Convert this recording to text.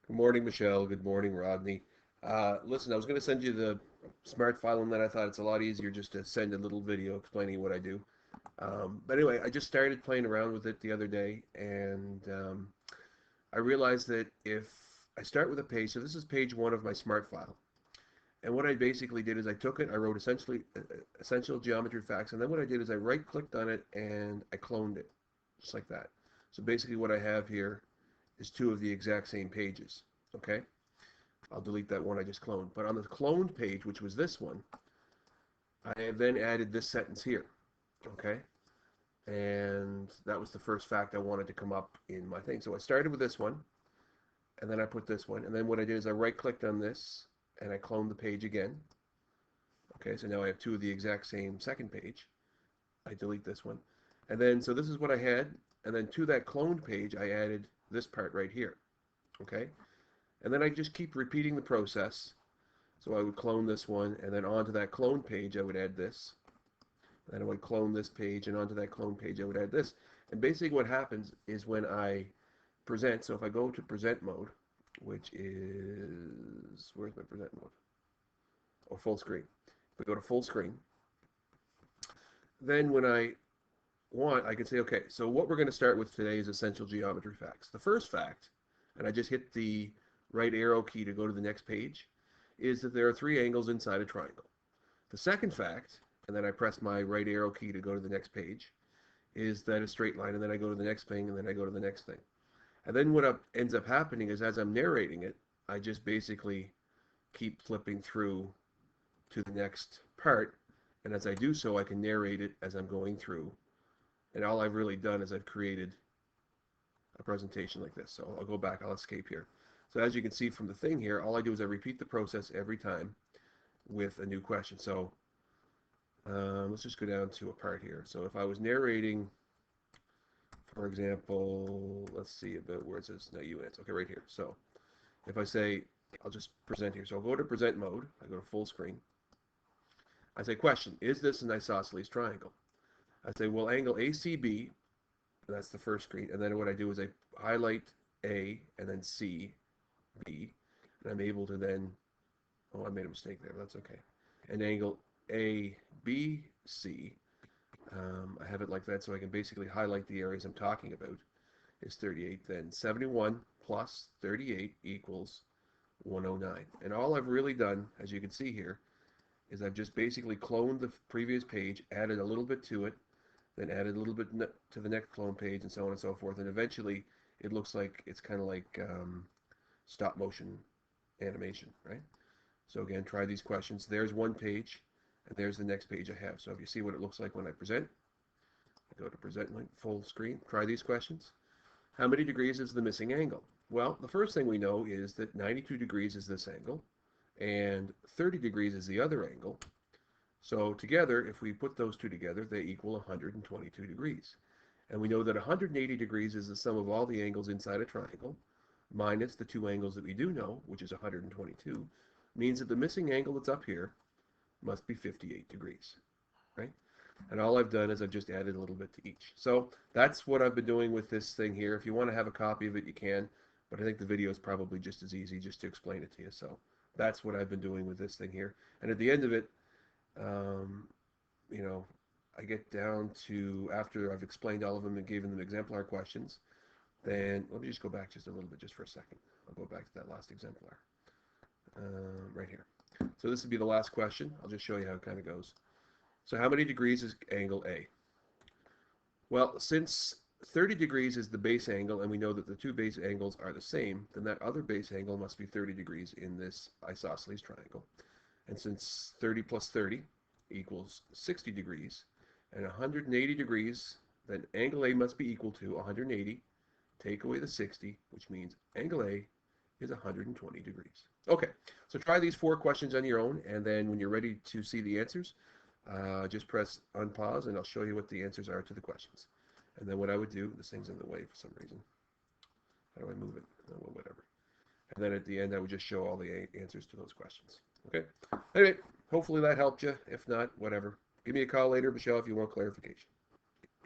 Good morning, Michelle. Good morning, Rodney. Listen, I was going to send you the smart file, and then I thought it's a lot easier just to send a little video explaining what I do. But anyway, I just started playing around with it the other day, and I realized that if I start with a page, so this is page one of my smart file, and what I basically did is I took it, I wrote essential geometry facts, and then what I did is I right-clicked on it and I cloned it, just like that. So basically, what I have here is two of the exact same pages. Okay. I'll delete that one I just cloned. But on the cloned page, which was this one, I have then added this sentence here. Okay? And that was the first fact I wanted to come up in my thing. So I started with this one, and then I put this one. And then what I did is I right-clicked on this, and I cloned the page again. Okay, so now I have two of the exact same second page. I delete this one. And then, so this is what I had. And then to that cloned page, I added this part right here. Okay? And then I just keep repeating the process. So I would clone this one, and then onto that clone page, I would add this. Then I would clone this page, and onto that clone page, I would add this. And basically what happens is when I present, so if I go to present mode, which is, where's my present mode? Or full screen. If I go to full screen, then when I want, I can say, okay, so what we're going to start with today is essential geometry facts. The first fact, and I just hit the right arrow key to go to the next page, is that there are three angles inside a triangle. The second fact, and then I press my right arrow key to go to the next page, is that a straight line, and then I go to the next thing, and then I go to the next thing. And then what ends up happening is as I'm narrating it, I just basically keep flipping through to the next part, and as I do so, I can narrate it as I'm going through. And all I've really done is I've created a presentation like this. So I'll go back, I'll escape here. So as you can see from the thing here, all I do is I repeat the process every time with a new question. So let's just go down to a part here. So if I was narrating, for example, let's see about where it says no UNs. Okay, right here. So if I say, I'll just present here. So I'll go to present mode. I go to full screen. I say, question, is this an isosceles triangle? I say, well, angle ACB, that's the first screen. And then what I do is I highlight A and then C, B, and I'm able to then, oh, I made a mistake there. That's okay. And angle ABC, I have it like that so I can basically highlight the areas I'm talking about, is 38. Then 71 plus 38 equals 109. And all I've really done, as you can see here, is I've just basically cloned the previous page, added a little bit to it, then added a little bit to the next clone page, and so on and so forth. And eventually, it looks like it's kind of like stop motion animation, right? So again, try these questions. There's one page, and there's the next page I have. So if you see what it looks like when I present, I go to present full screen. Try these questions. How many degrees is the missing angle? Well, the first thing we know is that 92 degrees is this angle, and 30 degrees is the other angle. So together, if we put those two together, they equal 122 degrees. And we know that 180 degrees is the sum of all the angles inside a triangle, minus the two angles that we do know, which is 122, means that the missing angle that's up here must be 58 degrees, right? And all I've done is I've just added a little bit to each. So that's what I've been doing with this thing here. If you want to have a copy of it, you can, but I think the video is probably just as easy just to explain it to you. So that's what I've been doing with this thing here. And at the end of it, um, you know, I get down to, after I've explained all of them and given them exemplar questions, then let me just go back just a little bit just for a second. I'll go back to that last exemplar right here. So this would be the last question. I'll just show you how it kind of goes. So how many degrees is angle A? Well, since 30 degrees is the base angle, and we know that the two base angles are the same, then that other base angle must be 30 degrees in this isosceles triangle. And since 30 plus 30 equals 60 degrees, and 180 degrees, then angle A must be equal to 180, take away the 60, which means angle A is 120 degrees. Okay, so try these four questions on your own, and then when you're ready to see the answers, just press unpause, and I'll show you what the answers are to the questions. And then what I would do, this thing's in the way for some reason. How do I move it? Well, whatever. And then at the end, I would just show all the answers to those questions. Okay? Anyway, hopefully that helped you. If not, whatever. Give me a call later, Michelle, if you want clarification.